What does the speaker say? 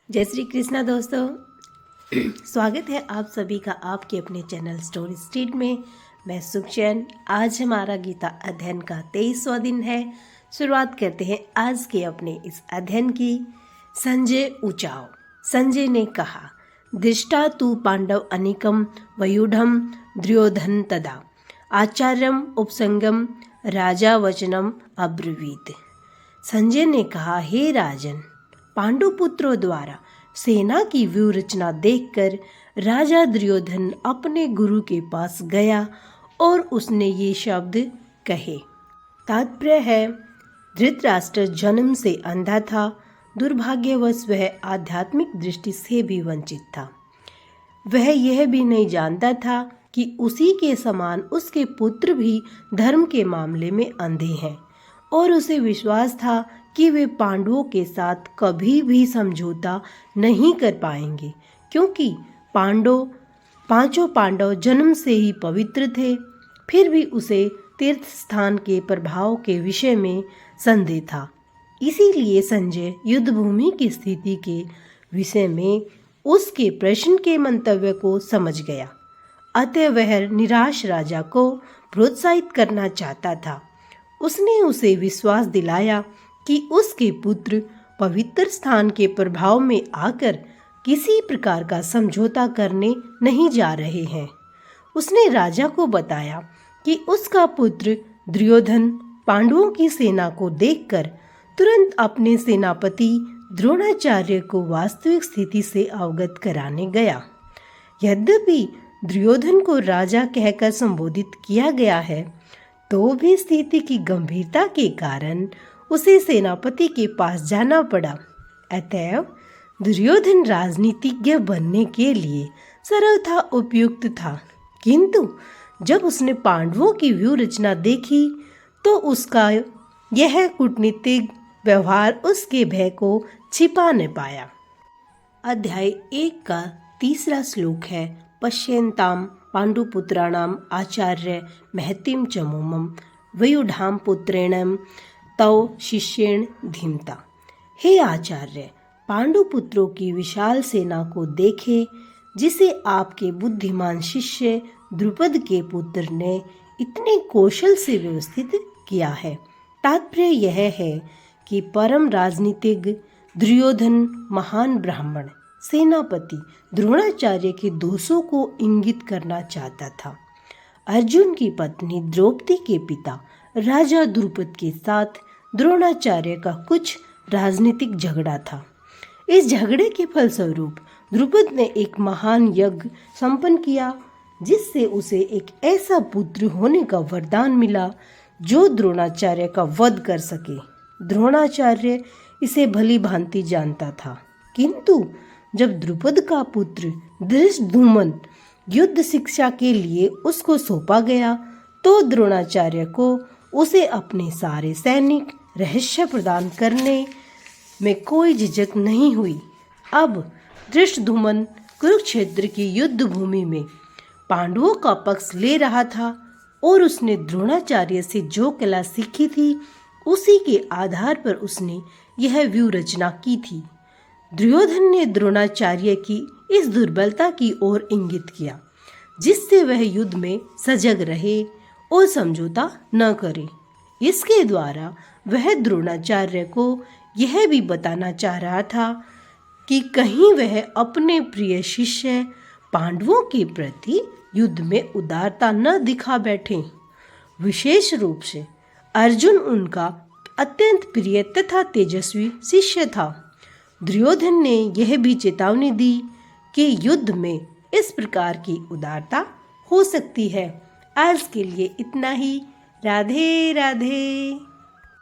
जय श्री कृष्णा दोस्तों। स्वागत है आप सभी का आपके अपने चैनल स्टोरी स्ट्रीट में। मैं सुखचैन। आज हमारा गीता अध्ययन का 23वां दिन है। शुरुआत करते हैं आज के अपने इस अध्ययन की। संजय ऊचाओ। संजय ने कहा, दृष्टा तु पांडव अनेकम वयुढ़म दुर्योधन तदा आचार्यम उपसंगम राजा वचनम अब्रवीत। संजय ने कहा, हे राजन, पांडुपुत्रों द्वारा सेना की व्यूह रचना देखकर राजा दुर्योधन अपने गुरु के पास गया और उसने ये शब्द कहे। तात्पर्य है, धृतराष्ट्र जन्म से अंधा था। दुर्भाग्यवश वह आध्यात्मिक दृष्टि से भी वंचित था। वह यह भी नहीं जानता था कि उसी के समान उसके पुत्र भी धर्म के मामले में अंधे हैं और उसे विश्वास था कि वे पांडवों के साथ कभी भी समझौता नहीं कर पाएंगे, क्योंकि पांचों पांडव जन्म से ही पवित्र थे। फिर भी उसे तीर्थ स्थान के प्रभाव के विषय में संदेह था। इसीलिए संजय युद्धभूमि की स्थिति के विषय में उसके प्रश्न के मंतव्य को समझ गया। अतः वह निराश राजा को प्रोत्साहित करना चाहता था। उसने उसे विश्वास दिलाया कि उसके पुत्र पवित्र स्थान के प्रभाव में आकर किसी प्रकार का समझौता करने नहीं जा रहे हैं। उसने राजा को बताया कि उसका पुत्र दुर्योधन पांडवों की सेना को देखकर तुरंत अपने सेनापति द्रोणाचार्य को वास्तविक स्थिति से अवगत कराने गया। यद्यपि दुर्योधन को राजा कहकर संबोधित किया गया है, तो भी स्थिति की गंभीरता के कारण उसे सेनापति के पास जाना पड़ा। अतएव दुर्योधन राजनीतिज्ञ बनने के लिए सर्वथा उपयुक्त था, किंतु जब उसने पांडवों की व्यूह रचना देखी तो उसका यह कूटनीतिक व्यवहार उसके भय को छिपा न पाया। अध्याय 1 का 3 श्लोक है, पश्यन्ताम पांडुपुत्राणाम आचार्य महतिम चमोमम वयुढ़ाम पुत्रेण तव शिष्येण धीमता। हे आचार्य, पांडुपुत्रों की विशाल सेना को देखे, जिसे आपके बुद्धिमान शिष्य द्रुपद के पुत्र ने इतने कौशल से व्यवस्थित किया है। तात्पर्य यह है कि परम राजनीतिज्ञ दुर्योधन महान ब्राह्मण सेनापति द्रोणाचार्य के दोषों को इंगित करना चाहता था। अर्जुन की पत्नी द्रौपदी के पिता राजा द्रुपद के साथ द्रोणाचार्य का कुछ राजनीतिक झगड़ा था। इस झगड़े के फलस्वरूप द्रुपद ने एक महान यज्ञ संपन्न किया, जिससे उसे एक ऐसा पुत्र होने का वरदान मिला जो द्रोणाचार्य का वध कर सके। द्रोणाचार्य इसे भली भांति जानता था, किंतु जब द्रुपद का पुत्र धृष्टद्युम्न युद्ध शिक्षा के लिए उसको सौंपा गया, तो द्रोणाचार्य को उसे अपने सारे सैनिक रहस्य प्रदान करने में कोई झिझक नहीं हुई। अब धृष्टद्युम्न कुरुक्षेत्र की युद्ध भूमि में पांडवों का पक्ष ले रहा था और उसने द्रोणाचार्य से जो कला सीखी थी, उसी के आधार पर उसने यह व्यूह रचना की थी। दुर्योधन ने द्रोणाचार्य की इस दुर्बलता की ओर इंगित किया, जिससे वह युद्ध में सजग रहे और समझौता न करे। इसके द्वारा वह द्रोणाचार्य को यह भी बताना चाह रहा था कि कहीं वह अपने प्रिय शिष्य पांडवों के प्रति युद्ध में उदारता न दिखा बैठे। विशेष रूप से अर्जुन उनका अत्यंत प्रिय तथा तेजस्वी शिष्य था। दुर्योधन ने यह भी चेतावनी दी कि युद्ध में इस प्रकार की उदारता हो सकती है। आज के लिए इतना ही। राधे राधे।